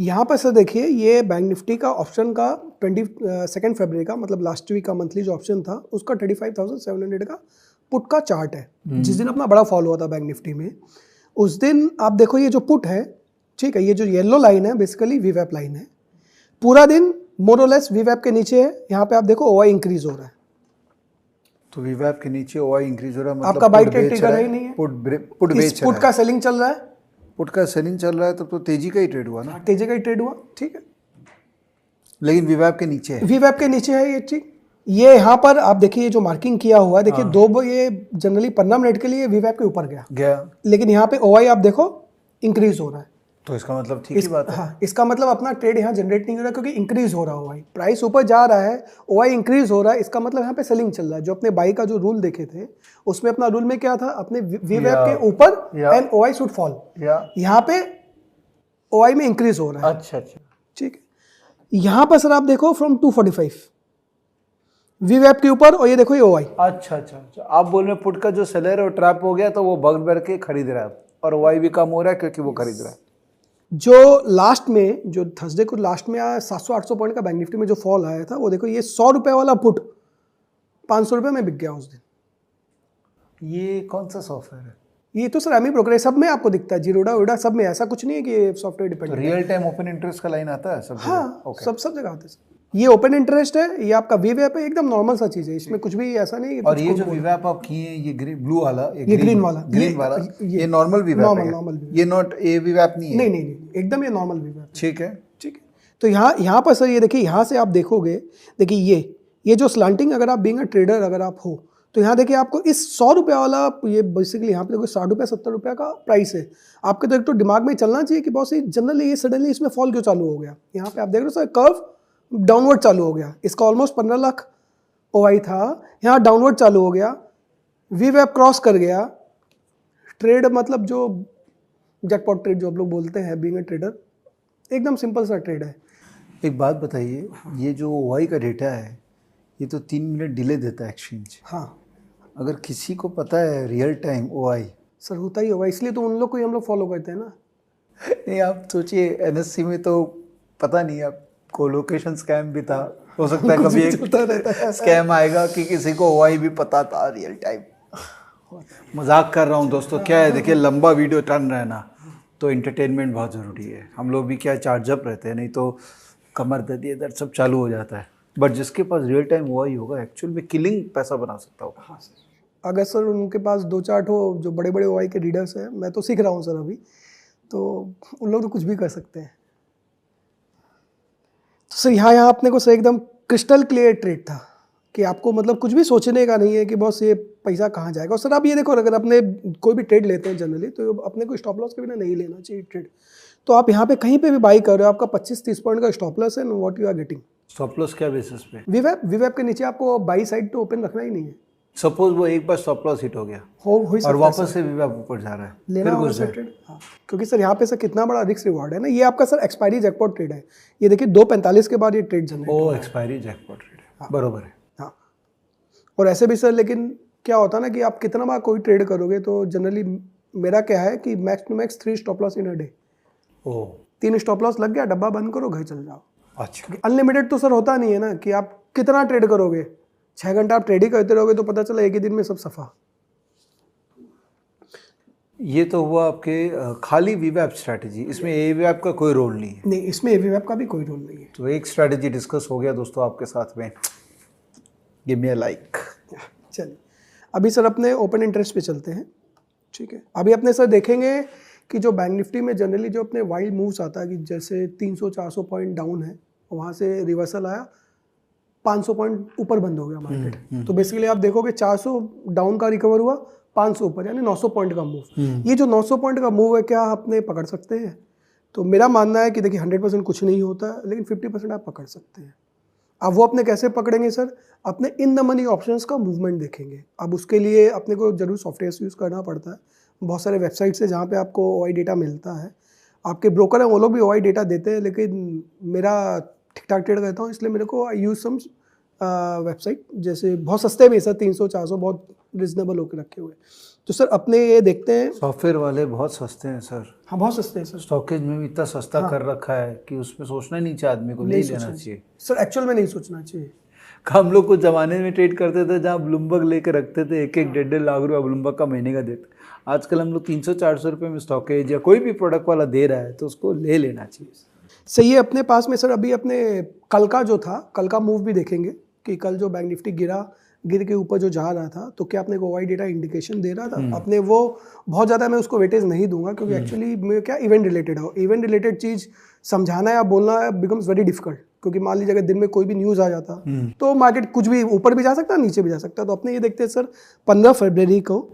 यहाँ पर सर देखिए, ये बैंक निफ्टी का ऑप्शन का 22 फरवरी का, मतलब लास्ट वीक का मंथली जो ऑप्शन था उसका 35,700 का पुट का चार्ट है। जिस दिन अपना बड़ा फॉल हुआ था बैंक निफ्टी में, उस दिन आप देखो ये जो पुट है, ठीक है, ये जो येलो लाइन है बेसिकली वीवैप लाइन है, पूरा दिन मोरलेस वीवैप के नीचे है। यहाँ पे आप देखो ओआई इंक्रीज हो रहा है, तो वीवैप के नीचे ओआई इंक्रीज हो रहा है, मतलब आपका बाई ट्रेड ट्रिगर है ही नहीं है, पुट बेच रहा पुट है, का सेलिंग चल रहा है, पुट का सेलिंग चल रहा है, तब तो तेजी का ही ट्रेड हुआ ना। तेजी का ही ट्रेड हुआ, ठीक है, लेकिन वीवैप के नीचे है, वीवैप के नीचे है ये, ठीक। ये यहाँ पर आप देखिए, ये जो मार्किंग किया हुआ है, देखिए ये जनरली 15 मिनट के लिए वीवैप के ऊपर गया, लेकिन यहाँ पे ओआई आप देखो इंक्रीज हो रहा है, तो इसका मतलब ठीक ही बात है। हाँ, इसका मतलब अपना ट्रेड यहाँ जनरेट नहीं हो रहा, क्योंकि इंक्रीज हो रहा है ओआई, प्राइस ऊपर जा रहा है, ओआई इंक्रीज हो रहा है, इसका मतलब यहाँ पे सेलिंग चल रहा है। जो अपने बाई का जो रूल देखे थे, उसमें अपना रूल में क्या था, अपने वीवैप के ऊपर एंड ओआई शुड फॉल, यहाँ पे ओआई में इंक्रीज हो रहा है। अच्छा, ठीक है। यहाँ पर सर आप देखो फ्रॉम 245 वीवैप के ऊपर, और ये देखो ये ओआई। अच्छा, आप बोल रहे हैं पुट का जो सेलर है वो ट्रैप हो गया, तो वो भग भर के खरीद रहा है, और ओआई भी कम हो रहा है क्योंकि वो खरीद रहा है। जो लास्ट में, जो थर्सडे को लास्ट में आया 700-800 पॉइंट का बैंक निफ्टी में जो फॉल आया था, वो देखो ये 100 रुपए वाला पुट 500 रुपए में बिक गया उस दिन। ये कौन सा सॉफ्टवेयर है? ये तो सर एमी ब्रोकर सब में आपको दिखता है, जीरोडा उड़ा सब में, ऐसा कुछ नहीं है कि software depend. Real time open interest का लाइन आता है सब? हाँ, सब जगह आता है। ये ओपन इंटरेस्ट है, ये आपका वीवैप है, एकदम नॉर्मल सा चीज है, इसमें कुछ भी ऐसा नहीं है। और ये जो वीवैप आप किए हैं, ये ब्लू वाला, ये ग्रीन वाला, ये नॉर्मल वीवैप है, नॉर्मल ये नॉट ए वीवैप नहीं है? नहीं, एकदम ये नॉर्मल वीवैप। ठीक है। तो यहाँ पर सर ये देखिए, यहाँ से आप देखोगे, देखिए ये जो स्लांटिंग, अगर आप बीइंग अ ट्रेडर अगर आप हो, तो यहाँ देखिए आपको इस 100 रुपये वाला, ये बेसिकली यहाँ पे देखो 60 रुपये 70 रुपये का प्राइस है, आपके तो एक तो दिमाग में चलना चाहिए कि बहुत ही जनरली ये सडनली इसमें फॉल क्यों चालू हो गया। यहाँ पे आप देख रहे हो सर, कर्व डाउनवर्ड चालू हो गया, इसका ऑलमोस्ट 15 लाख ओआई था, यहाँ डाउनवर्ड चालू हो गया, वीवैप क्रॉस कर गया, ट्रेड मतलब जो जैकपॉट ट्रेड जो आप लोग बोलते हैं बीइंग अ ट्रेडर, एकदम सिंपल सा ट्रेड है। एक बात बताइए, ये जो ओआई का डेटा है, ये तो 3 मिनट डिले देता है एक्सचेंज। हाँ, अगर किसी को पता है रियल टाइम ओआई, सर होता ही होगा, इसलिए तो उन लोग को ही हम लोग फॉलो करते हैं ना। नहीं, आप सोचिए एनएससी में तो पता नहीं, आपको लोकेशन स्कैम भी था, हो सकता है कभी एक स्कैम आएगा कि किसी को ओआई भी पता था रियल टाइम। मजाक कर रहा हूँ दोस्तों, क्या है देखिए, लंबा वीडियो टर्न रहा है ना, तो एंटरटेनमेंट बहुत ज़रूरी है। हम लोग भी क्या चार्जअप रहते हैं, नहीं तो कमर दर्द ये दर्द सब चालू हो जाता है। बट जिसके पास रियल टाइम ओआई होगा, एक्चुअल में किलिंग पैसा बना सकता होगा। हाँ सर, अगर सर उनके पास 2-4 हो जो बड़े बड़े ओआई के रीडर्स हैं, मैं तो सीख रहा हूँ सर अभी, तो उन लोग तो कुछ भी कर सकते हैं। तो सर यहाँ अपने को सर एकदम क्रिस्टल क्लियर ट्रेड था कि आपको मतलब कुछ भी सोचने का नहीं है कि बॉस ये पैसा कहाँ जाएगा। और सर आप ये देखो, अगर अपने कोई भी ट्रेड लेते हैं जनरली, तो अपने को स्टॉप लॉस के बिना नहीं लेना चाहिए ट्रेड। तो आप यहाँ पे कहीं पे भी बाई कर रहे हो, आपका 25-30 पॉइंट का स्टॉप लॉस है, what you are getting. Stop loss क्या बेसिस पे? वीवैप के नीचे आपको बाई साइड तो ओपन रखना ही नहीं है। सपोज वो एक बार स्टॉप लॉस हिट हो गया और वापस से वीवैप ऊपर जा रहा है, लेना होगा सर ट्रेड। हाँ, क्योंकि सर यहाँ पे सर कितना बड़ा रिस्क रिवॉर्ड है ना। ये आपका सर एक्सपायरी जैकपॉट ट्रेड है, ये देखिए 2:45 के बाद ये ट्रेड जनरेट हो रहा है। एक्सपायरी जैकपॉट ट्रेड है, बरोबर है। हाँ, और ऐसे भी सर, लेकिन क्या होता है ना कि आप कितना बार कोई ट्रेड करोगे, तो जनरली मेरा क्या है कि max to max 3 stop loss in a day. 3 stop loss लग गया, डब्बा बंद करो, घर चल जाओ। अच्छा, अनलिमिटेड तो सर होता नहीं है ना कि आप कितना ट्रेड करोगे। 6 घंटा आप ट्रेड ही करते रहोगे तो पता चला एक ही दिन में सब सफा। ये तो हुआ आपके खाली वीवैप स्ट्रैटेजी, इसमें एवीवैप का कोई रोल नहीं है। नहीं, इसमें एवीवैप का भी कोई रोल नहीं है। तो एक स्ट्रैटेजी डिस्कस हो गया दोस्तों आपके साथ में, गिव मी अ लाइक। चलिए अभी सर अपने ओपन इंटरेस्ट पे चलते हैं। ठीक है, अभी अपने सर देखेंगे कि जो बैंक निफ्टी में जनरली जो अपने वाइल्ड मूव्स आता है कि जैसे 300-400 पॉइंट डाउन है, वहाँ से रिवर्सल आया, 500 पॉइंट ऊपर बंद हो गया मार्केट। तो बेसिकली आप देखोगे 400 डाउन का रिकवर हुआ, 500 ऊपर, यानी 900 पॉइंट का मूव। ये जो 900 पॉइंट का मूव है, क्या अपने पकड़ सकते हैं? तो मेरा मानना है कि देखिए 100% कुछ नहीं होता, लेकिन 50% आप पकड़ सकते हैं। अब वो अपने कैसे पकड़ेंगे सर? अपने इन द मनी ऑप्शंस का मूवमेंट देखेंगे। अब उसके लिए अपने को जरूर सॉफ्टवेयर यूज़ करना पड़ता है। बहुत सारे वेबसाइट्स है जहाँ पे आपको ओआई डेटा मिलता है। आपके ब्रोकर हैं वो लोग भी ओआई डेटा देते हैं, लेकिन मेरा ठीक ठाक ट्रेड करता हूँ, इसलिए मेरे को आई यूज़ सम वेबसाइट, जैसे बहुत सस्ते भी है सर, 300-400 बहुत रिजनेबल होकर रखे हुए। तो सर अपने ये देखते हैं, सॉफ्टवेयर वाले बहुत सस्ते हैं सर। हाँ बहुत सस्ते हैं सर। स्टॉकेज में भी इतना सस्ता कर रखा है कि उसमें सोचना नहीं चाहिए आदमी को, ले लेना चाहिए सर। एक्चुअल में नहीं सोचना चाहिए। हम लोग कुछ जमाने में ट्रेड करते थे जहाँ ब्लूमबर्ग लेके रखते थे, 1-1 1.5 लाख रुपया ब्लूमबर्ग का महीने का देते। आजकल हम लोग 300-400 रुपये में स्टॉकेज या कोई भी प्रोडक्ट वाला दे रहा है तो उसको ले लेना चाहिए। सही है। अपने पास में सर अभी अपने कल का जो था, कल का मूव भी देखेंगे कि कल जो बैंक निफ्टी गिर के ऊपर जो जा रहा था तो क्या अपने को वाई डेटा इंडिकेशन दे रहा था। अपने वो बहुत ज़्यादा मैं उसको वेटेज नहीं दूंगा क्योंकि एक्चुअली मैं क्या इवेंट रिलेटेड हो, इवेंट रिलेटेड चीज़ समझाना या बोलना बिकम्स वेरी डिफिकल्ट। क्योंकि मान लीजिए अगर दिन में कोई भी न्यूज़ आ जाता तो मार्केट कुछ भी ऊपर भी जा सकता है, नीचे भी जा सकता है। तो अपने ये देखते हैं सर 15 फरवरी को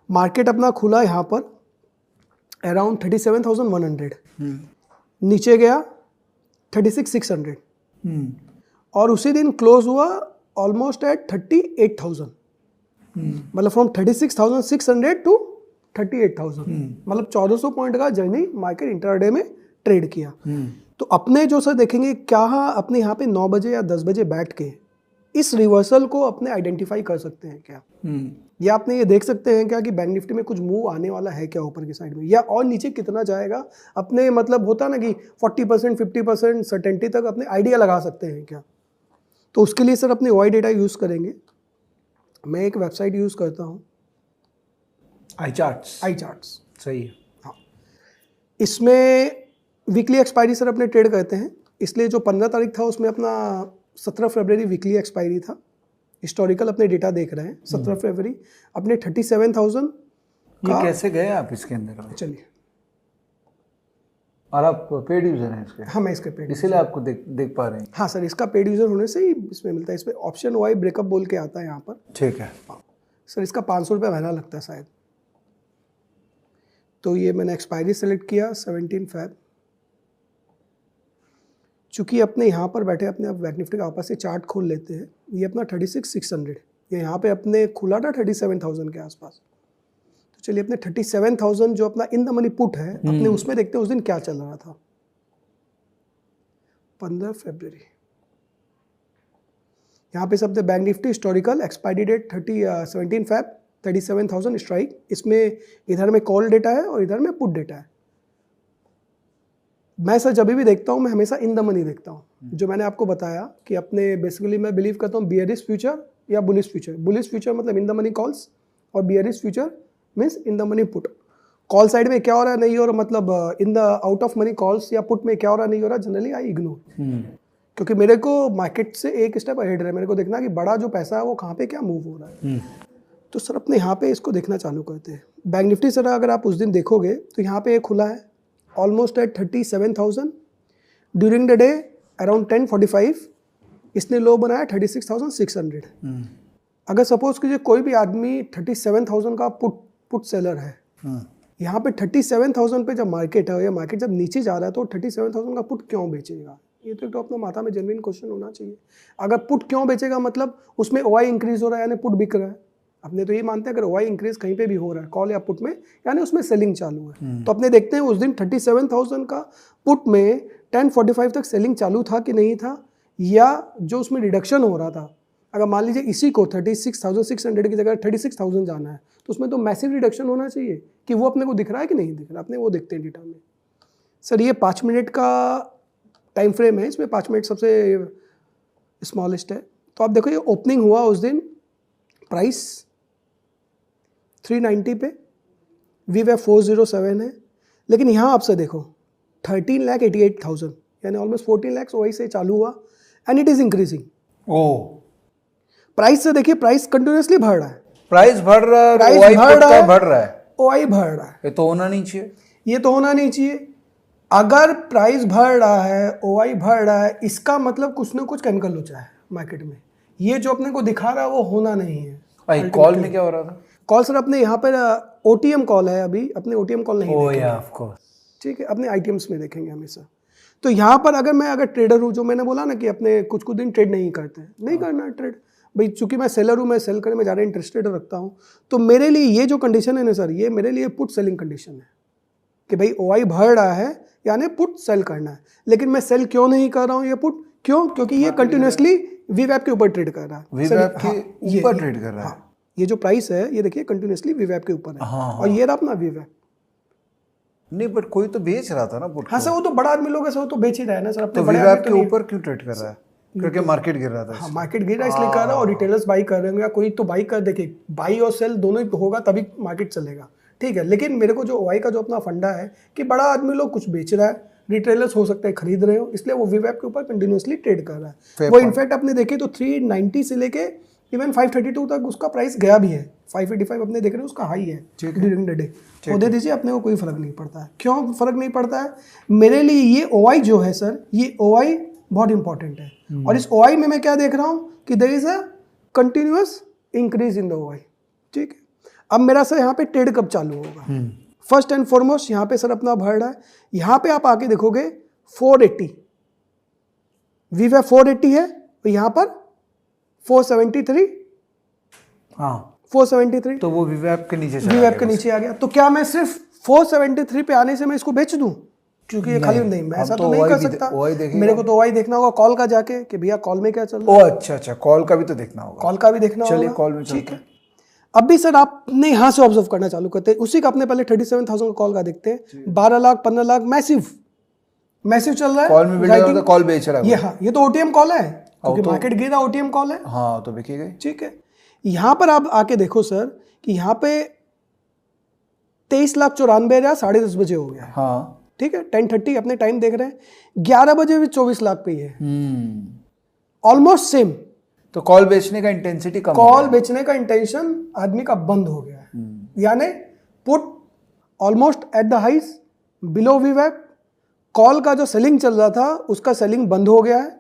मार्केट अपना खुला यहाँ पर अराउंड 37,100, नीचे गया 36,600 और उसी दिन क्लोज हुआ ऑलमोस्ट एट 38,000। मतलब फ्रॉम 36,600 टू 38,000, मतलब 1400 पॉइंट का जर्नी मार्केट इंटरडे में ट्रेड किया। तो अपने जो सर देखेंगे क्या अपने यहाँ पे 9 बजे या 10 बजे बैठ के इस रिवर्सल को अपने आइडेंटिफाई कर सकते हैं क्या, या आपने ये देख सकते हैं क्या कि बैंक निफ्टी में कुछ मूव आने वाला है क्या ऊपर की साइड में, या और नीचे कितना जाएगा। अपने मतलब होता ना कि 40% 50% सर्टेनिटी तक अपने आइडिया लगा सकते हैं क्या। तो उसके लिए सर अपने वाई डेटा यूज़ करेंगे। मैं एक वेबसाइट यूज़ करता हूँ, आई चार्ट्स। सही है। हाँ, इसमें वीकली एक्सपायरी सर अपने ट्रेड करते हैं, इसलिए जो 15 तारीख था उसमें अपना 17 फरवरी वीकली एक्सपायरी था। हिस्टोरिकल अपने डेटा देख रहे हैं 17 फरवरी अपने 37,000। ये कैसे गए आप इसके अंदर? चलिए, और आप पेड यूजर हैं इसके? हाँ मैं इसके पेड, इसीलिए आपको देख पा रहे हैं। हाँ सर, इसका पेड यूजर होने से ही इसमें मिलता है। इसमें ऑप्शन वाई ब्रेकअप बोल के आता है यहाँ पर। ठीक है। हाँ सर, इसका 500 रुपये महीना लगता है शायद। तो ये मैंने एक्सपायरी सेलेक्ट किया 17 Feb। चूँकि अपने यहाँ पर बैठे अपने आप बैंक निफ्टी का वापस से चार्ट खोल लेते हैं। ये अपना 36,600, ये यहाँ पे अपने खुला था 37,000 के आसपास। तो चलिए अपने 37,000 जो अपना इन द मनी पुट है अपने उसमें देखते हैं उस दिन क्या चल रहा था। 15 फरवरी यहाँ पे सब bank nifty historical expiry date 17 Feb 37,000 strike. इसमें इधर में कॉल डेटा है और इधर में पुट डेटा है। मैं सर जब भी देखता हूँ मैं हमेशा इन द मनी देखता हूँ। जो मैंने आपको बताया कि अपने बेसिकली मैं बिलीव करता हूँ बियरिश फ्यूचर या बुलिश फ्यूचर। बुलिश फ्यूचर मतलब इन द मनी कॉल्स और bearish future means in the money put. Call side में क्या हो रहा है नहीं हो रहा, मतलब in the out of money calls या पुट में क्या हो रहा नहीं हो रहा, जनरली आई इग्नोर। क्योंकि मेरे को मार्केट से एक स्टेप अहेड है, मेरे को देखना कि बड़ा जो पैसा है वो कहाँ पे क्या मूव हो रहा है। तो सर अपने यहाँ पे इसको देखना चालू करते हैं। बैंक निफ्टी सर अगर आप उस दिन देखोगे तो यहाँ पे एक खुला है ऑलमोस्ट एट 37,000। ड्यूरिंग ड डे अराउंड 10:45 इसने लो बनाया 36,600। अगर सपोज कीजिए कोई भी आदमी 37,000 का पुट सेलर है, यहाँ पे 37,000 पे जब मार्केट है या मार्केट जब नीचे जा रहा है तो 37,000 का पुट क्यों बेचेगा? ये तो अपना माथा में जेन्युइन क्वेश्चन होना चाहिए। अगर पुट क्यों बेचेगा मतलब उसमें ओआई इंक्रीज हो रहा है यानी पुट बिक रहा है। अपने तो ये मानते हैं अगर ओआई इंक्रीज कहीं पे भी हो रहा है कॉल या पुट में यानी उसमें सेलिंग चालू है। तो अपने देखते हैं उस दिन 37,000 का पुट में 10:45 तक सेलिंग चालू था कि नहीं था, या जो उसमें रिडक्शन हो रहा था। अगर मान लीजिए इसी को 36,600 की जगह 36,000 जाना है तो उसमें तो मैसिव रिडक्शन होना चाहिए कि वो अपने को दिख रहा है कि नहीं दिख रहा। अपने वो देखते हैं डेटा में। सर ये 5 मिनट का टाइम फ्रेम है, इसमें 5 मिनट सबसे स्मॉलेस्ट है। तो आप देखो ये ओपनिंग हुआ उस दिन प्राइस 390 पे, वीवे 407 है, लेकिन यहाँ आपसे देखो 13,88,000 यानी ऑलमोस्ट 14 लाख वही से चालू हुआ and it is increasing. Price से देखिए प्राइस कंटिन्यूसली बढ़ रहा है, प्राइस बढ़ रहा है, प्राइस ओआई बढ़ रहा है, बढ़ रहा है, ओआई बढ़ रहा है। ये तो होना नहीं चाहिए, ये तो होना नहीं चाहिए। अगर प्राइस बढ़ रहा है, ओआई बढ़ रहा है, इसका मतलब कुछ ना कुछ केमिकल हो जाए मार्केट में। ये जो अपने को दिखा रहा है वो होना नहीं है। भाई कॉल में क्या हो रहा था? कॉल सर अपने यहाँ पर ओटीएम कॉल है, अभी अपने ओटीएम कॉल नहीं ओह या ऑफ कोर्स, ठीक है, अपने आईटीएम्स में देखेंगे हमेशा। तो यहाँ पर अगर ट्रेडर हूँ, जो मैंने बोला ना कि अपने कुछ दिन ट्रेड नहीं करते हैं, नहीं करना है ट्रेड भाई, चूंकि मैं सेलर हूँ, मैं सेल करने में ज़्यादा इंटरेस्टेड रखता हूँ। तो मेरे लिए ये जो कंडीशन है ना सर, ये मेरे लिए पुट सेलिंग कंडीशन है कि भाई ओआई बढ़ रहा है यानी पुट सेल करना है। लेकिन मैं सेल क्यों नहीं कर रहा हूँ ये पुट, क्यों? क्योंकि ये कंटिन्यूसली वीवैप के ऊपर ट्रेड कर रहा है, वीवैप के ऊपर ट्रेड कर रहा है। ये जो प्राइस है ये देखिए कंटिन्यूसली वीवैप के ऊपर है। हाँ, और ये रहा अपना वीवैप। नहीं बट कोई तो बेच रहा था ना पुट हाँ सर, वो तो बड़ा आदमी लोग है सर, वो तो बेच ही रहा है ना सर, अपने तो बड़े वीवैप आदमी के तो नहीं। ऊपर क्यों ट्रेड कर रहा है? क्योंकि मार्केट गिर रहा था हाँ, मार्केट गिर रहा है इसलिए कर रहा है, और रिटेलर्स बाई कर रहे हैं, या कोई तो बाई कर, देखिए बाई और सेल दोनों ही होगा तभी मार्केट चलेगा, ठीक है। लेकिन मेरे को जो ओआई का जो अपना फंडा है कि बड़ा आदमी लोग कुछ बेच रहा है, रिटेलर्स हो सकते हैं खरीद रहे हो, इसलिए वो वीवैप के ऊपर कंटिन्यूसली ट्रेड कर रहा है। वो इनफैक्ट अपने देखे तो 390 से लेके इवन 532 तक उसका प्राइस गया भी है। 585 अपने देख रहे हैं उसका हाई है ड्यूरिंग द डे। वो दे दीजिए, अपने को कोई फर्क नहीं पड़ता है। क्यों फर्क नहीं पड़ता है? मेरे लिए ये ओआई जो है सर, ये ओआई बहुत इंपॉर्टेंट है। और इस ओआई में मैं क्या देख रहा हूँ कि there is a continuous increase in the OI, ठीक है। अब मेरा सर यहाँ पे ट्रेड कब चालू होगा? फर्स्ट एंड फॉरमोस्ट यहाँ पे सर अपना बढ़ रहा है, यहाँ पे आप आके देखोगे 480, वीवैप 480 है, तो यहाँ पर 473, हाँ 473, तो वो वीवैप के नीचे चला वीवैप गया के नीचे आ गया। तो क्या मैं सिर्फ 473 पे आने से मैं इसको बेच दूं? क्योंकि ये खाली नहीं, मैं ऐसा तो नहीं कर सकता। मेरे को तो ओआई देखना होगा कॉल का जाके कि भैया कॉल में क्या चल रहा है। ओ अच्छा, कॉल का भी तो देखना होगा। कॉल का भी देखना होगा। चलिए कॉल में ठीक है। अब भी सर आपने यहाँ से ऑब्जर्व करना चालू करते हैं, उसी का अपने पहले 37,000 का कॉल का देखते हैं, 12 लाख 15 लाख मैसिव चल रहा है। कॉल में बिल्डर तो कॉल बेच रहा है ये, हाँ ये तो ओटीएम कॉल है, क्योंकि तो मार्केट गिरा, ओटीएम कॉल है। हाँ तो बिकी गई। ठीक है। यहाँ पर आप आके देखो सर कि यहाँ पे 23,94,000 10:30 बजे हो गया है। हाँ ठीक है, 10:30 अपने टाइम देख रहे हैं, 11 बजे भी 24 लाख पे ही है, ऑलमोस्ट सेम। तो कॉल बेचने का इंटेंसिटी कम, कॉल बेचने का इंटेंशन आदमी का बंद हो गया है, यानी put almost at the highs below वीवैप। कॉल का जो सेलिंग चल रहा था उसका सेलिंग बंद हो गया है।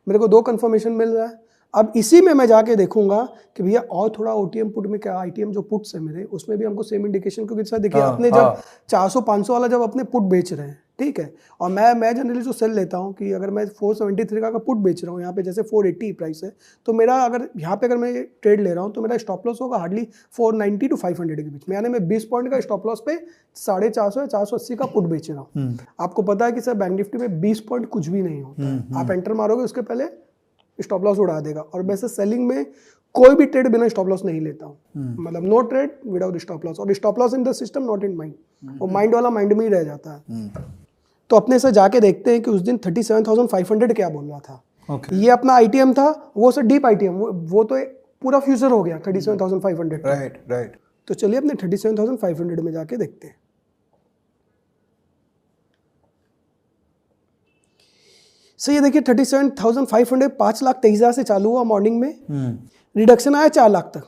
मेरे को 2 कंफर्मेशन मिल रहा है। अब इसी में मैं जाके देखूंगा कि भैया और थोड़ा ओटीएम पुट में क्या, आईटीएम जो पुट्स है मेरे, उसमें भी हमको सेम इंडिकेशन, क्योंकि सर देखिए अपने जब 400-500 वाला जब अपने पुट बेच रहे हैं, ठीक है, और मैं जनरली जो सेल लेता हूं कि अगर मैं 473 का पुट बेच रहा हूं, यहाँ पे जैसे 480 प्राइस है, तो मेरा अगर यहाँ पे अगर मैं ट्रेड ले रहा हूँ तो मेरा स्टॉप लॉस होगा हार्डली 490 to 500 के बीच में, यानी मैं 20 पॉइंट का स्टॉप लॉस पे 450 या 480 का पुट बेच रहा हूँ। आपको पता है कि सर बैंक निफ्टी में 20 पॉइंट कुछ भी नहीं होता, आप एंटर मारोगे उसके पहले स्टॉप लॉस उड़ा देगा। और वैसे सेलिंग में कोई भी ट्रेड बिना स्टॉप लॉस नहीं लेता हूँ, मतलब no trade without stop loss, और stop loss in the system not in mind, और माइंड वाला माइंड में ही रह जाता है। तो अपने से जाके देखते हैं कि उस दिन 37,500 क्या बोल रहा था। ये अपना आईटीएम था, वो सर डीप आईटीएम, वो तो पूरा फ्यूचर हो गया 37,500। राइट। तो चलिए अपने 37,500 में जाके देखते हैं। सो ये देखिए 37,500 5,23,000 से चालू हुआ मॉर्निंग में, रिडक्शन आया 4 लाख तक।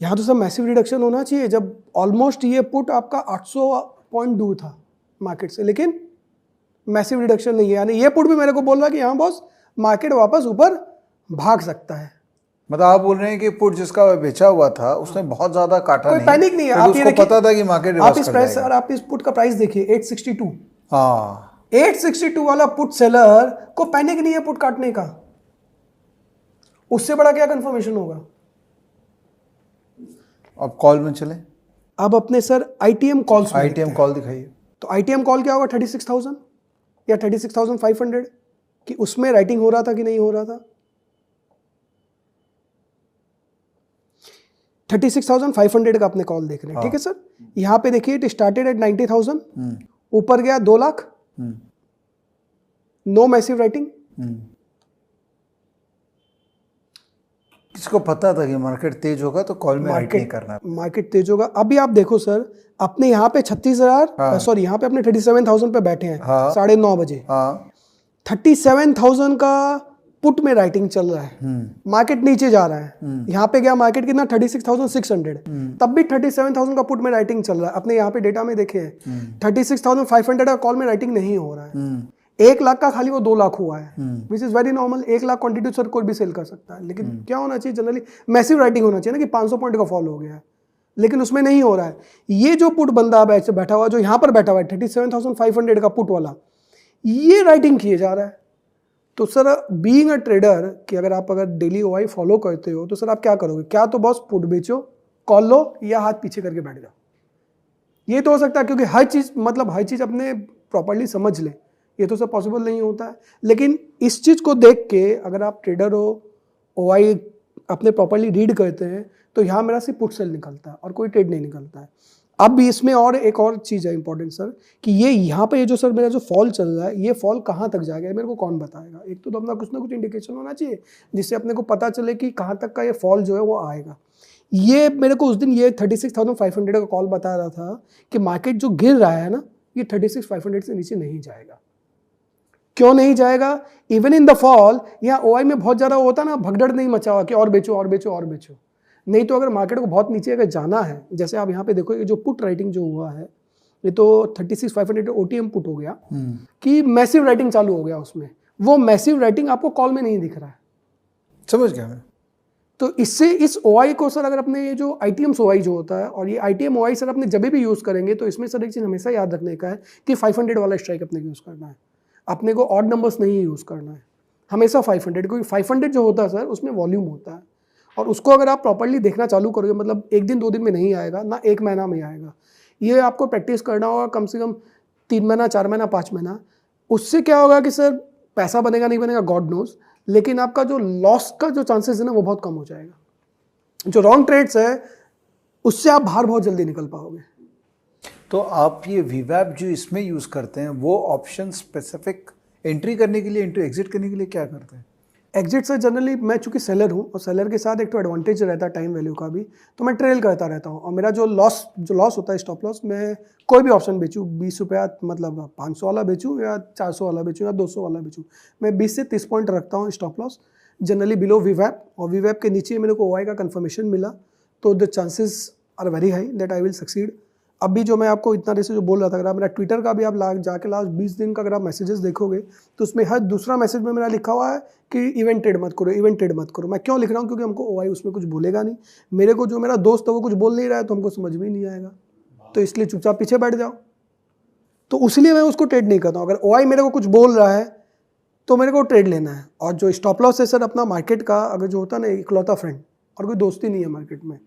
यहाँ तो सब मैसिव रिडक्शन होना चाहिए, जब ऑलमोस्ट ये पुट आपका 800 पॉइंट दूर था मार्केट से, लेकिन मैसिव रिडक्शन नहीं है। यानी ये पुट भी मेरे को बोल रहा है कि यहाँ बॉस मार्केट वापस ऊपर भाग सकता है। मतलब आप बोल रहे हैं कि पुट जिसका बेचा हुआ था उसने बहुत ज्यादा काटा, कोई पैनिक नहीं है। तो आप उसको पता था कि मार्केट आप इस प्राइस, आप इस पुट का प्राइस देखिए 862। हाँ 862 वाला पुट सेलर को पैनिक नहीं है पुट काटने का, उससे बड़ा क्या कंफर्मेशन होगा। अब कॉल में चले, अब अपने सर आईटीएम कॉल दिखाइए। तो आईटीएम कॉल क्या होगा 36,000 या 36,500 कि उसमें राइटिंग हो रहा था कि नहीं हो रहा था। 36,500 का अपने कॉल देख रहे हैं, ठीक है सर। यहां पे देखिए इट स्टार्टेड एट 90,000, ऊपर गया 2 लाख, नो मैसिव राइटिंग। किसको पता था कि मार्केट तेज होगा तो कॉल में राइट नहीं करना, मार्केट तेज होगा। अभी आप देखो सर अपने यहाँ पे 36,000 सॉरी यहाँ पे अपने 37,000 पे बैठे हैं 9:30 बजे। 37,000 का पुट में राइटिंग चल रहा है, मार्केट नीचे जा रहा है। यहाँ पे गया मार्केट कितना 36,600, तब भी 37,000 का पुट में राइटिंग चल रहा है। अपने यहाँ पे डेटा में देखे 36,500 का कॉल में राइटिंग नहीं हो रहा है। 1 लाख का खाली वो 2 लाख हुआ है, which is very normal. 1 lakh quantity sir कोई भी सेल कर सकता है, लेकिन क्या होना चाहिए जनरली मैसिव राइटिंग होना चाहिए ना कि 500 पॉइंट का फॉल हो गया है, लेकिन उसमें नहीं हो रहा है। ये जो पुट बंदा बैठा हुआ, जो यहाँ पर बैठा हुआ है 37,500 का पुट वाला, ये राइटिंग किए जा रहा है। तो सर बीइंग अ ट्रेडर कि अगर डेली ओआई फॉलो करते हो तो सर आप क्या करोगे? क्या तो बॉस पुट बेचो, कॉल लो, या हाथ पीछे करके बैठ जाओ। ये तो हो सकता है, क्योंकि हर चीज अपने प्रॉपर्ली समझ ले, ये तो सब पॉसिबल नहीं होता है। लेकिन इस चीज को देख के अगर आप ट्रेडर हो, ओआई अपने प्रॉपरली रीड करते हैं तो यहाँ मेरा सिर्फ पुट सेल निकलता है और कोई ट्रेड नहीं निकलता है। अब भी इसमें और एक और चीज़ है इंपॉर्टेंट सर, कि ये यहाँ पे ये जो सर मेरा जो फॉल चल रहा है, ये फॉल कहाँ तक जाएगा मेरे को कौन बताएगा? एक तो अपना कुछ ना कुछ इंडिकेशन होना चाहिए जिससे अपने को पता चले कि कहाँ तक का ये फॉल जो है वो आएगा। ये मेरे को उस दिन ये 36,500 का कॉल बता रहा था कि मार्केट जो गिर रहा है ना, ये 36,500 से नीचे नहीं जाएगा। क्यों नहीं जाएगा? इवन इन द फॉल यहाँ ओआई में बहुत ज़्यादा होता ना, भगदड़ नहीं मचा हुआ कि और बेचो और बेचो और बेचो। नहीं तो अगर मार्केट को बहुत नीचे अगर जाना है, जैसे आप यहाँ पे देखो ये जो पुट राइटिंग जो हुआ है, ये तो 36,500 ओटीएम पुट हो गया कि मैसिव राइटिंग चालू हो गया उसमें। वो मैसिव राइटिंग आपको कॉल में नहीं दिख रहा है। समझ गया मैं। तो इससे इस ओआई को सर अगर अपने ये जो आईटीएम ओआई जो होता है, और ये आईटीएम ओआई सर अपने जब भी यूज़ करेंगे तो इसमें सर एक चीज़ हमेशा याद रखने का है कि 500 वाला स्ट्राइक अपने को यूज़ करना है। अपने को ऑड नंबर्स नहीं यूज़ करना है, हमेशा 500, क्योंकि 500 जो होता है सर उसमें वॉल्यूम होता है, और उसको अगर आप प्रॉपर्ली देखना चालू करोगे, मतलब एक दिन 2 दिन में नहीं आएगा ना, 1 महीना में आएगा। ये आपको प्रैक्टिस करना होगा कम से कम 3 महीना, 4 महीना, 5 महीना। उससे क्या होगा कि सर पैसा बनेगा नहीं बनेगा गॉड नोज, लेकिन आपका जो लॉस का जो चांसेस है ना वो बहुत कम हो जाएगा। जो रॉन्ग ट्रेड्स है उससे आप बाहर बहुत जल्दी निकल पाओगे। तो आप ये वीवैप जो इसमें यूज़ करते हैं वो ऑप्शन स्पेसिफिक एंट्री करने के लिए, एंट्री एग्जिट करने के लिए क्या करते हैं? एग्जिट से जनरली मैं चूंकि सेलर हूँ और सेलर के साथ एक तो एडवांटेज रहता है टाइम वैल्यू का भी, तो मैं ट्रेल करता रहता हूँ। और मेरा जो लॉस होता है स्टॉप लॉस, मैं कोई भी ऑप्शन बेचूँ, 20 रुपया मतलब 500 वाला बेचूँ या 400 वाला बेचूँ या 200 वाला बेचूँ, मैं 20 से 30 पॉइंट रखता हूँ स्टॉप लॉस, जनरली बिलो वीवैप। और वीवैप के नीचे मेरे को ओआई का कंफर्मेशन मिला तो the chances are very high that I will succeed. अब भी जो मैं आपको इतना देर से जो बोल रहा था, अगर आप मेरा ट्विटर का भी आप जाके लास्ट 20 दिन का अगर आप मैसेजेस देखोगे तो उसमें हर दूसरा मैसेज में मेरा लिखा हुआ है कि इवेंट ट्रेड मत करो, इवेंट ट्रेड मत करो। मैं क्यों लिख रहा हूँ? क्योंकि हमको ओआई उसमें कुछ बोलेगा नहीं, मेरे को जो मेरा दोस्त है वो कुछ बोल नहीं रहा है तो हमको समझ में नहीं आएगा, तो इसलिए चुपचाप पीछे बैठ जाओ। तो उसलिए मैं उसको ट्रेड नहीं करता हूँ। अगर ओआई मेरे को कुछ बोल रहा है तो मेरे को ट्रेड लेना है। और जो स्टॉप लॉस है सर अपना मार्केट का अगर जो होता है ना इकलौता फ्रेंड, और कोई दोस्ती नहीं है मार्केट में,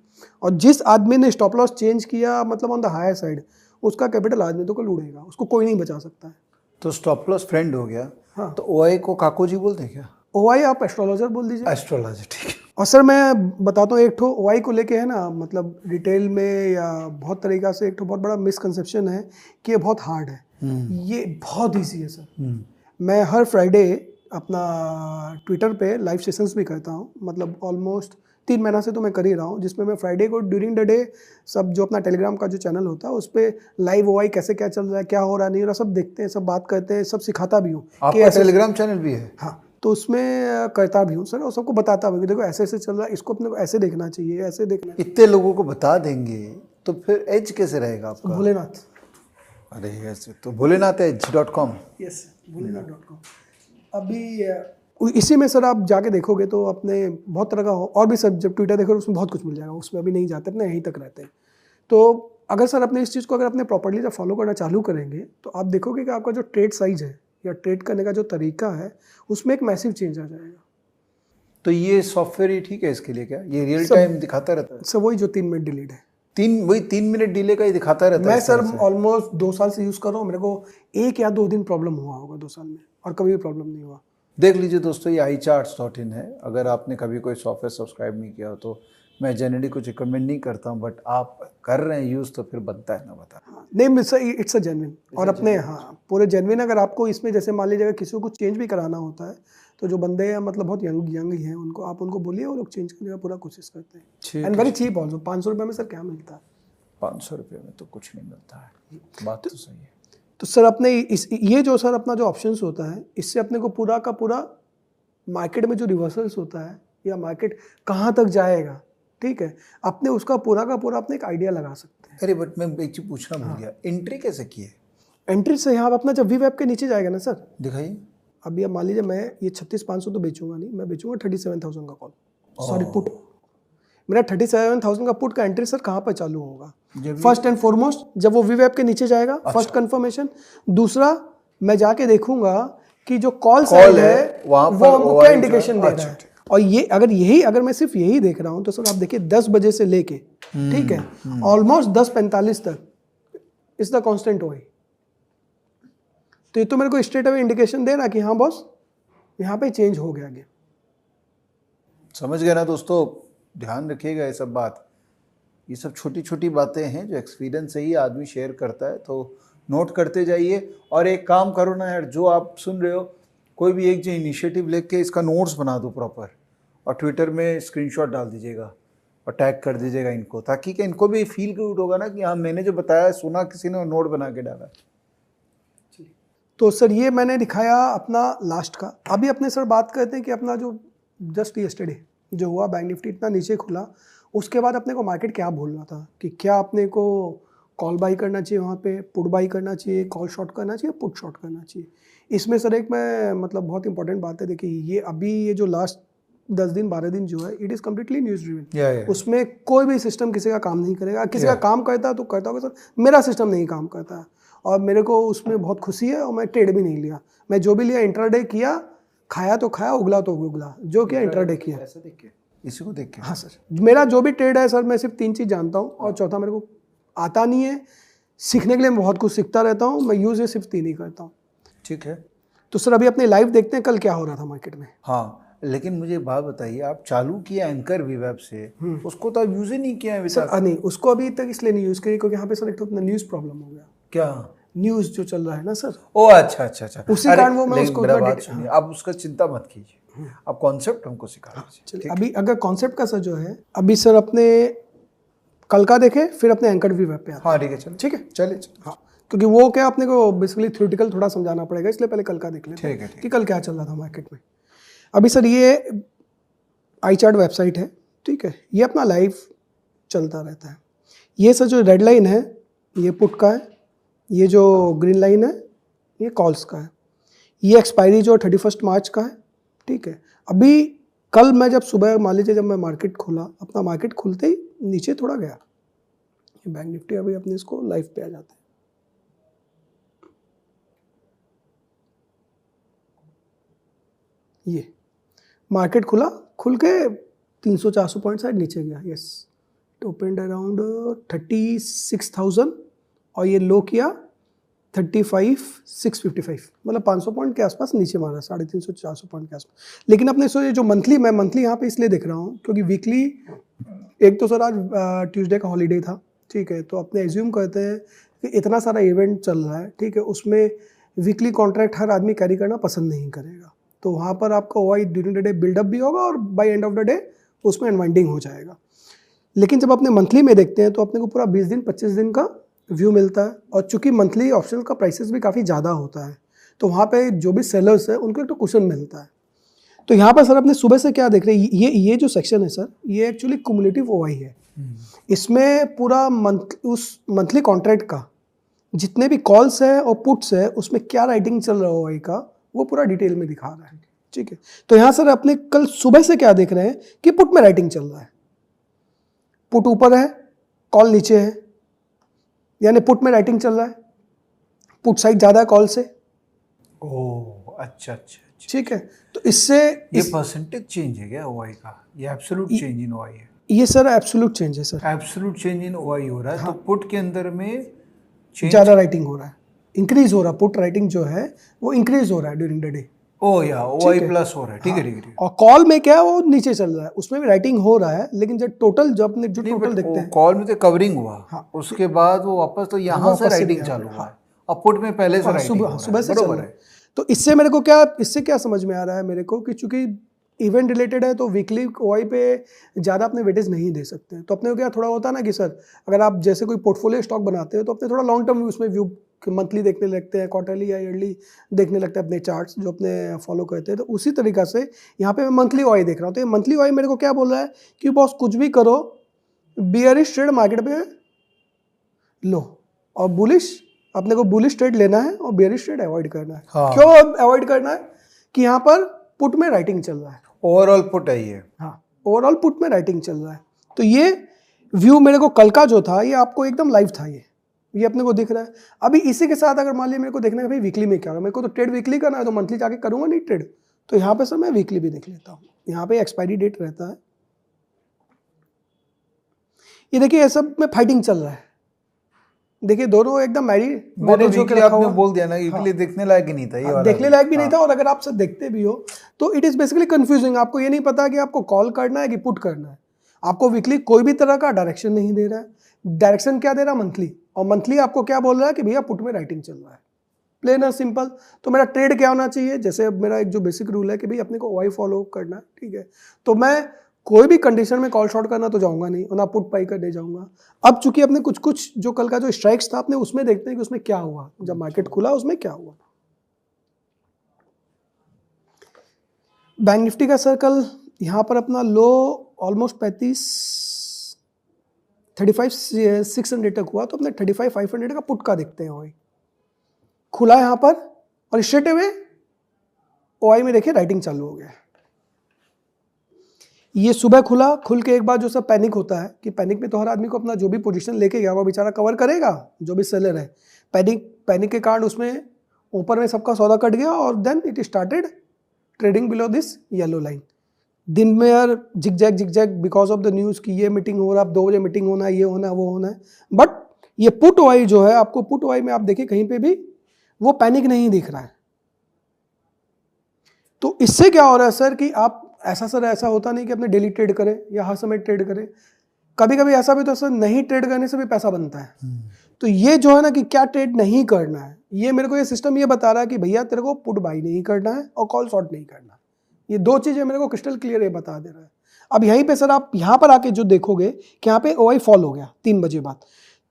और जिस आदमी ने स्टॉप लॉस चेंज किया मतलब ऑन द हायर साइड, उसका कैपिटल आदमी तो कल उड़ेगा, उसको कोई नहीं बचा सकता है। तो स्टॉप लॉस फ्रेंड हो गया। हाँ। तो ओआई को काको जी बोलते हैं क्या? ओआई आप एस्ट्रोलॉजर बोल दीजिए। एस्ट्रोलॉजी, ठीक है। और सर मैं बताता हूँ, एक ठो ओआई को लेके है ना, मतलब रिटेल में या बहुत तरीक़ा से एक ठो बहुत बड़ा मिसकंसेप्शन है कि ये बहुत हार्ड है। ये बहुत ईजी है सर। मैं हर फ्राइडे अपना ट्विटर पे लाइव सेशंस भी करता हूँ, मतलब ऑलमोस्ट 3 महीना से तो मैं कर ही रहा हूँ, जिसमें मैं फ्राइडे को ड्यूरिंग द डे सब जो अपना टेलीग्राम का जो चैनल होता है उस पर लाइव ओआई कैसे क्या चल रहा है, क्या हो रहा नहीं हो रहा, सब देखते हैं, सब बात करते हैं, सब सिखाता भी हूँ। आपका टेलीग्राम चैनल भी है? हाँ, तो उसमें करता भी हूँ सर, और सबको बताता हूँ कि देखो ऐसे ऐसे चल रहा है, इसको अपने को ऐसे देखना चाहिए, ऐसे देखना। इतने लोगों को बता देंगे तो फिर एज कैसे रहेगा आपका? भोलेनाथ। अरे ऐसे तो भोलेनाथ edge.com। यस, भोलेनाथ.com। अभी इसी में सर आप जाके देखोगे तो अपने बहुत तरह का और भी सर, जब ट्विटर देखोगे उसमें बहुत कुछ मिल जाएगा, उसमें अभी नहीं जाते, अपने यहीं तक रहते हैं। तो अगर सर अपने इस चीज़ को अगर अपने प्रॉपर्ली जब फॉलो करना चालू करेंगे तो आप देखोगे कि आपका जो ट्रेड साइज है या ट्रेड करने का जो तरीका है उसमें एक मैसिव चेंज आ जाएगा। तो ये सॉफ्टवेयर ही ठीक है इसके लिए क्या? ये रियल टाइम दिखाता रहता है? सर वही जो 3 मिनट डिलीट है, 3 मिनट डिले का ही दिखाता रहता है? मैं सर ऑलमोस्ट 2 साल से यूज़ कर रहा हूँ, मेरे को 1 या 2 दिन प्रॉब्लम हुआ होगा 2 साल में, और कभी भी प्रॉब्लम नहीं हुआ। देख लीजिए दोस्तों, ये iCharts.in है। अगर आपने कभी कोई सॉफ्टवेयर सब्सक्राइब नहीं किया हो तो मैं जनरली कुछ रिकमेंड नहीं करता हूँ, बट आप कर रहे हैं यूज़ तो फिर बनता है ना बता। नहीं सर, इट्स अ जेन्युइन, और अपने हाँ पूरे जेन्युइन। अगर आपको इसमें जैसे मान लीजिए किसी को कुछ चेंज भी कराना होता है तो जो बंदे हैं मतलब बहुत यंग ही हैं, उनको आप उनको बोलिए, वो लोग चेंज करने का पूरा कोशिश करते हैं। And very cheap also. 500 रुपये में सर क्या मिलता है? 500 रुपये में तो कुछ नहीं मिलता है, बात तो सही है। तो सर अपने ये जो सर अपना जो ऑप्शंस होता है, इससे अपने को पूरा का पूरा मार्केट में जो रिवर्सल्स होता है या मार्केट कहाँ तक जाएगा, ठीक है, अपने उसका पूरा का पूरा अपने एक आइडिया लगा सकते हैं। अरे बट मैं एक चीज़ पूछना भूल गया, एंट्री कैसे की है? एंट्री से यहाँ अपना जब वीवैप के नीचे जाएगा ना सर, दिखाइए। अभी अब मान लीजिए मैं ये 36,500 तो बेचूंगा नहीं, मैं बेचूंगा 37,000 का कॉल, सॉरी पुट। मेरा 37,000 का पुट का एंट्री सर कहाँ पर चालू होगा? फर्स्ट एंड फॉरमोस्ट जब वो वीवैप के नीचे जाएगा, फर्स्ट कंफर्मेशन। दूसरा, मैं जाके देखूंगा कि जो कॉल साइड है वो हमको क्या इंडिकेशन दे रहा है। और ये अगर मैं सिर्फ यही देख रहा हूँ तो सर आप देखिए 10 बजे से लेके, ठीक है, ऑलमोस्ट 10:45 तक इज द कांस्टेंट ओआई। तो ये तो मेरे को स्ट्रेट अवे इंडिकेशन दे रहा है कि हाँ बॉस यहाँ पे चेंज हो गया। समझ गए ना दोस्तों, ध्यान रखिएगा ये सब बात। ये सब छोटी छोटी बातें हैं जो एक्सपीरियंस से ही आदमी शेयर करता है, तो नोट करते जाइए। और एक काम करो ना यार, जो आप सुन रहे हो, कोई भी एक जो इनिशिएटिव लेके इसका नोट्स बना दो प्रॉपर, और ट्विटर में स्क्रीनशॉट डाल दीजिएगा और टैग कर दीजिएगा इनको, ताकि क्या इनको भी फील गुड होगा ना कि हाँ मैंने जो बताया सुना किसी ने, नोट बना के डाला। तो सर ये मैंने दिखाया अपना लास्ट का। अभी अपने सर बात करते हैं कि अपना जो जस्ट यस्टरडे जो हुआ, बैंक निफ्टी इतना नीचे खुला, उसके बाद अपने को मार्केट क्या बोल रहा था कि क्या अपने को कॉल बाई करना चाहिए, वहाँ पे पुट बाई करना चाहिए, कॉल शॉर्ट करना चाहिए, पुट शॉर्ट करना चाहिए। इसमें सर एक मैं मतलब बहुत इंपॉर्टेंट बात है, देखिए ये अभी ये जो लास्ट 10 दिन 12 दिन जो है, it is completely news driven. उसमें कोई भी सिस्टम किसी का काम नहीं करेगा। किसी का काम करता है तो करता होगा सर, मेरा सिस्टम नहीं काम करता है, और मेरे को उसमें बहुत खुशी है। और मैं ट्रेड भी नहीं लिया, मैं जो भी लिया इंट्राडे किया, खाया तो खाया, उगला तो उगला, जो किया इंट्राडे किया। ऐसे देख के, इसी को देख के। हाँ सर, मेरा जो भी ट्रेड है सर, मैं सिर्फ 3 चीज़ जानता हूँ, और चौथा मेरे को आता नहीं है। सीखने के लिए मैं बहुत कुछ सीखता रहता हूँ, मैं यूज़ ये सिर्फ 3 ही करता हूँ। ठीक है, तो सर अभी अपने लाइव देखते हैं कल क्या हो रहा था मार्केट में। हाँ लेकिन मुझे एक बात बताइए, आप चालू किया एंकर वी वेब से, उसको तो आप यूज ही नहीं किया है सर। नहीं, उसको अभी तक इसलिए नहीं यूज़ करी क्योंकि यहाँ पे सर एक तो अपना न्यूज़ प्रॉब्लम हो गया। क्या न्यूज़ जो चल रहा है ना सर, ओ अच्छा अच्छा अच्छा, उसी कारण वो मैं उसको मेरा बात सुनिए, आप उसका चिंता मत कीजिए, आप कॉन्सेप्ट हमको सिखा दीजिए। चलिए अभी अगर कॉन्सेप्ट का सर जो है, अभी सर अपने कल का देखें, फिर अपने एंकर वी वेब पे आते हैं। हाँ ठीक है, चलो ठीक है, चलिए। हाँ, क्योंकि वो क्या अपने को बेसिकली थ्योरेटिकल थोड़ा समझाना पड़ेगा, इसलिए पहले कल का देख लेते ठीक है, हैं कि कल क्या चल रहा था मार्केट में। अभी सर ये आई चार्ट वेबसाइट है, ठीक है, ये अपना लाइव चलता रहता है। ये सर जो रेड लाइन है ये पुट का है, ये जो ग्रीन लाइन है ये कॉल्स का है, ये एक्सपायरी जो 31 मार्च का है। ठीक है, अभी कल मैं जब सुबह मान लीजिए जब मैं मार्केट खोला, अपना मार्केट खुलते ही नीचे थोड़ा गया, ये बैंक निफ्टी अभी अपने इसको लाइव पे आ जाते हैं। ये मार्केट खुला, खुल के 300-400 पॉइंट साइड नीचे गया। यस, ओपनड अराउंड 36,000 और ये लो किया 35,655, मतलब 500 पॉइंट के आसपास नीचे मारा, 350-400 पॉइंट के आसपास। लेकिन अपने सो ये जो मंथली, मैं मंथली यहाँ पे इसलिए देख रहा हूँ क्योंकि वीकली, एक तो सर आज ट्यूसडे का हॉलीडे था, ठीक है, तो अपने एज्यूम करते हैं कि इतना सारा इवेंट चल रहा है, ठीक है, उसमें वीकली कॉन्ट्रैक्ट हर आदमी कैरी करना पसंद नहीं करेगा, तो वहाँ पर आपका OI during the day buildup भी होगा और by end of the day उसमें अनवाइंडिंग हो जाएगा। लेकिन जब अपने मंथली में देखते हैं तो अपने को पूरा 20 दिन 25 दिन का व्यू मिलता है, और चूंकि मंथली ऑप्शन का प्राइसेस भी काफ़ी ज़्यादा होता है, तो वहाँ पे जो भी सेलर्स है उनको एक तो कुशन मिलता है। तो यहाँ पर सर अपने सुबह से क्या देख रहे हैं, ये जो सेक्शन है सर, ये एक्चुअली कुमुलेटिव ओआई है। इसमें पूरा उस मंथली कॉन्ट्रैक्ट का जितने भी कॉल्स है और पुट्स है उसमें क्या राइटिंग चल रहा है ओआई का, वो पूरा डिटेल में दिखा रहा है। ठीक है, तो यहाँ सर अपने कल सुबह से क्या देख रहे हैं कि पुट में राइटिंग चल रहा है, पुट ऊपर है, कॉल नीचे है, यानी पुट में राइटिंग चल रहा है, पुट साइड ज़्यादा है कॉल से। ओह अच्छा अच्छा, ठीक है, तो इससे ये परसेंटेज चेंज है क्या ओआई का, ये एब्सोल्यूट चेंज इन ओआई है? ये सर एब्सोल्यूट चेंज है sir, absolute change in OI हो रहा है। हाँ। तो पुट के अंदर में ज़्यादा राइटिंग हो रहा है, इंक्रीज हो रहा है, पुट राइटिंग जो है वो इंक्रीज हो रहा है ड्यूरिंग द डे। ओ या ओआई प्लस हो रहा है, ठीक है ठीक है। और कॉल में क्या है वो नीचे चल रहा है, उसमें भी राइटिंग हो रहा है, लेकिन जब टोटल जो अपने जो टोटल देखते हैं, कॉल में तो कवरिंग हुआ, हाँ, उसके बाद वो वापस तो यहाँ से राइटिंग चालू हुआ है, और पुट में पहले से राइटिंग सुबह से चल रहा है। तो इससे मेरे को क्या, इससे क्या समझ में आ रहा है मेरे को कि चूंकि इवेंट रिलेटेड है तो वीकली ओआई पे ज़्यादा अपने वेटेज नहीं दे सकते हैं। तो अपने को क्या थोड़ा होता है ना कि सर अगर आप जैसे कोई पोर्टफोलियो स्टॉक बनाते हो तो अपने थोड़ा लॉन्ग टर्म उसमें व्यू मंथली देखने लगते हैं, क्वार्टरली या ईयरली देखने लगते हैं अपने चार्ट्स जो अपने फॉलो करते हैं। तो उसी तरीका से यहाँ पे मैं मंथली ओआई देख रहा हूँ। तो ये मंथली ओआई मेरे को क्या बोल रहा है कि बॉस कुछ भी करो, बियरिश ट्रेड मार्केट पे लो, और बुलिश अपने को बुलिश ट्रेड लेना है और बेयरिश ट्रेड अवॉइड करना है। हाँ। क्यों अवॉइड करना है कि यहाँ पर पुट में राइटिंग चल रहा है, ओवरऑल पुट है ये, हाँ ओवरऑल पुट में राइटिंग चल रहा है। तो ये व्यू मेरे को कल का जो था ये आपको एकदम लाइव था, ये अपने को दिख रहा है। अभी इसी के साथ अगर मान लिया मेरे को देखना है भाई वीकली में क्या होगा, मेरे को तो ट्रेड वीकली करना है तो मंथली जाके करूँगा नहीं ट्रेड, तो यहाँ पे सर मैं वीकली भी देख लेता हूँ। यहाँ पे एक्सपायरी डेट रहता है, ये देखिए ये सब में फाइटिंग चल रहा है, देखिए दोनों एकदम वो तो मैनेज होकर वीकली रखा आपने हुआ। बोल दिया ना, वीकली देखने लायक ही नहीं था ये वाला। देखने लायक भी नहीं था, और अगर आप सब देखते भी हो तो इट इज बेसिकली कंफ्यूजिंग। आपको ये नहीं पता कि आपको कॉल करना है कि पुट करना है। आपको वीकली कोई भी तरह का डायरेक्शन नहीं दे रहा है। डायरेक्शन क्या दे रहा है? मंथली। और मंथली आपको क्या बोल रहा है कि भैया पुट में राइटिंग चल रहा है, प्लेन और सिंपल। तो मेरा ट्रेड क्या होना चाहिए? जैसे अब मेरा एक जो बेसिक रूल है कि भाई अपने को OI फॉलो करना है, ठीक है। तो मैं कोई भी कंडीशन में कॉल शॉर्ट करना तो जाऊंगा नहीं, और ना पुट बाई करने जाऊंगा। अब चूंकि अपने कुछ कुछ जो कल का जो स्ट्राइक्स था अपने उसमें देखते हैं कि उसमें क्या हुआ, जब मार्केट खुला उसमें क्या हुआ। बैंक निफ्टी का सर्कल यहाँ पर अपना लो ऑलमोस्ट 35,600 तक हुआ, तो अपने 35,500 का पुट का देखते हैं। OI खुला यहाँ पर और स्ट्रेट अवे OI में देखिए राइटिंग चालू हो गया। ये सुबह खुला, खुल के एक बार जो सब पैनिक होता है कि पैनिक में तो हर आदमी को अपना जो भी पोजीशन लेके गया वो बेचारा कवर करेगा, जो भी सेलर है। पैनिक के कारण उसमें ऊपर में सबका सौदा कट गया, और then it started trading below this yellow line. दिन में यार zigzag because of the news कि ये मीटिंग हो रहा है, अब 2 बजे मीटिंग होना है, ये होना है, वो होना है। बट ये पुट OI जो है, आपको पुट OI में आप देखिए कहीं पे भी वो पैनिक नहीं दिख रहा है। तो इससे क्या हो रहा है सर कि आप ऐसा होता नहीं कि अपने डेली ट्रेड करें या हर समय ट्रेड करें। कभी कभी ऐसा भी तो सर नहीं ट्रेड करने से भी पैसा बनता है। तो ये जो है ना कि क्या ट्रेड नहीं करना है, ये मेरे को ये सिस्टम ये बता रहा है कि भैया तेरे को पुट बाई नहीं करना है और कॉल शॉर्ट नहीं करना है। ये 2 चीज़ें मेरे को क्रिस्टल क्लियर ये बता दे रहा है। अब यहीं पे सर आप यहाँ पर आके जो देखोगे कि यहाँ पे OI फॉल हो गया 3 बजे बाद।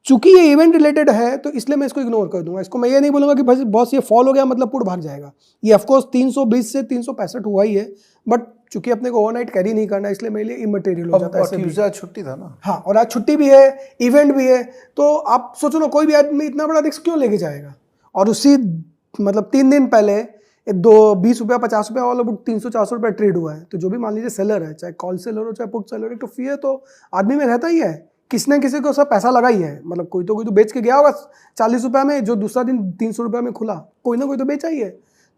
चूंकि ये इवेंट रिलेटेड है तो इसलिए मैं इसको इग्नोर कर दूंगा। इसको मैं ये नहीं बोलूंगा कि बस बॉस ये फॉल हो गया मतलब पुट भाग जाएगा। ये ऑफकोर्स 320 से 365 हुआ ही है, बट चूंकि अपने को ओवरनाइट कैरी नहीं करना इसलिए मेरे लिए इमटेरियल हो जाता है। ट्यूसडे छुट्टी था ना। हाँ, और आज छुट्टी भी है, इवेंट भी है, तो आप सोचो ना कोई भी आदमी इतना बड़ा रिस्क क्यों लेके जाएगा। और उसी मतलब 3 दिन पहले 20 रुपया 50 रुपया वाला बुक 300-400 रुपया ट्रेड हुआ है। तो जो भी मान लीजिए सेलर है, चाहे कॉल सेलर हो चाहे पुट सेलर हो, तो फियर तो आदमी में रहता ही है। किसने किसी को सब पैसा लगा ही है। मतलब कोई तो बेच के गया होगा 40 रुपये में, जो दूसरा दिन 300 रुपये में खुला, कोई ना कोई तो बेचा ही है,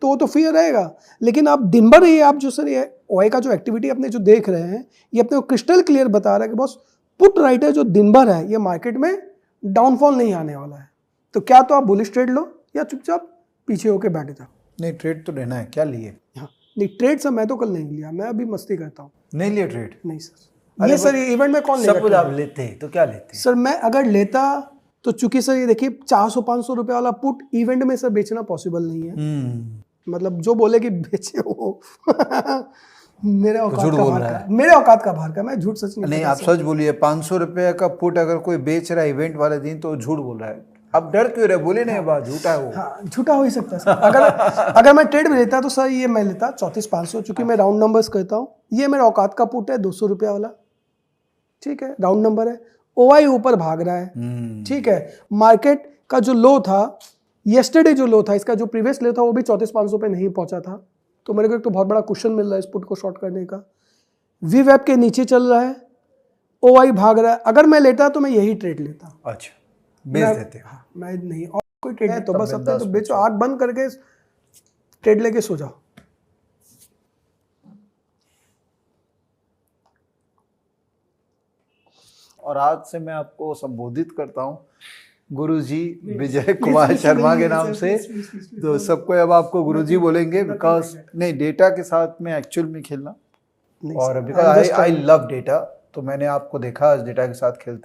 तो वो तो फियर रहेगा। लेकिन आप दिन भर ये आप जो सर ये OI का जो एक्टिविटी अपने जो देख रहे हैं, ये अपने को क्रिस्टल क्लियर बता रहा है कि बॉस पुट राइटर जो दिन भर है ये मार्केट में डाउनफॉल नहीं आने वाला है। तो क्या तो आप बुलिश ट्रेड लो या चुपचाप पीछे होके बैठे जाओ। नहीं, ट्रेड तो लेना है। क्या लिए? हाँ नहीं, ट्रेड सर मैं तो कल नहीं लिया, मैं अभी मस्ती करता हूँ। नहीं लिया ट्रेड? नहीं सर, ये सर ये इवेंट में कौन लेगा? सब कुछ आप लेते हैं तो क्या लेते हैं? सर मैं अगर लेता तो चूंकि सर ये देखिए 400-500 रुपये वाला पुट इवेंट में सर बेचना पॉसिबल नहीं है। मतलब जो बोले कि बेचे वो मेरे औकात का बाहर का, मेरे औकात का बाहर का, मैं झूठ सच नहीं। आप सच बोलिए, 500 रुपये का पुट अगर कोई बेच रहा है इवेंट वाले दिन तो झूठ बोल रहा है। अब डर क्यों रहे? बोले नहीं बात, झूठा है वो। हाँ, झूठा हो ही सकता है सर। अगर मैं ट्रेड में लेता तो सर ये मैं लेता 34,500, चूंकि मैं राउंड नंबर्स करता हूँ। ये मेरा औकात का पुट है 200 रुपया वाला, ठीक है, राउंड नंबर है। OI ऊपर भाग रहा है, ठीक है। मार्केट का जो लो था येस्टरडे, जो लो था इसका जो प्रीवियस लो था वो भी 34,500 पे नहीं पहुंचा था। तो मेरे को एक तो बहुत बड़ा क्वेश्चन मिल रहा है इस पुट को शॉर्ट करने का। VWAP के नीचे चल रहा है, OI भाग रहा है। अगर मैं लेता तो मैं यही ट्रेड लेता। अच्छा, बेच देते। हाँ, मैं नहीं, और कोई ट्रेड है तो बस अपने तो बेचो, आग बंद करके ट्रेड लेके सो जाओ। और आज से मैं आपको संबोधित करता हूँ गुरुजी विजय कुमार शर्मा के नाम से। तो सबको अब आपको गुरुजी बोलेंगे, बिकॉज नहीं, डेटा के साथ में एक्चुअल में खेलना, और बिकॉज आई लव डेटा। तो मैंने आपको देखा आज डेटा के साथ खेलते।